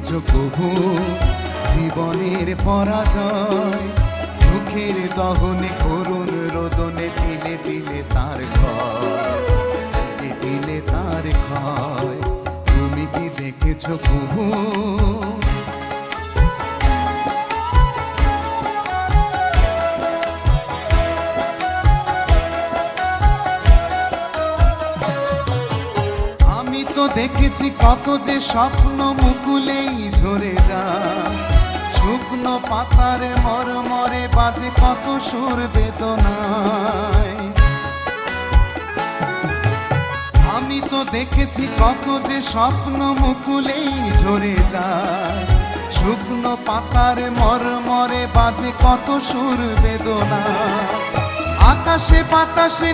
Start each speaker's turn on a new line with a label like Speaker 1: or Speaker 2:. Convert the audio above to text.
Speaker 1: দেখেছো কবু জীবনের পরাজয়? দুঃখের দহনে করুণ রোদনে দিলে দিলে তার ক্ষয়, দিলে দিলে তার ক্ষয়। তুমি কি দেখেছো কবু? দেখেছি কত যে স্বপ্ন মুকুলেই ঝরে যায়, শুকনো পাতার মরমরে বাজে কত সুর বেদনায়। আমি তো দেখেছি কত যে স্বপ্ন মুকুলেই ঝরে যায়, শুকনো পাতার মরমরে বাজে কত সুর বেদনায়। আকাশে বাতাসে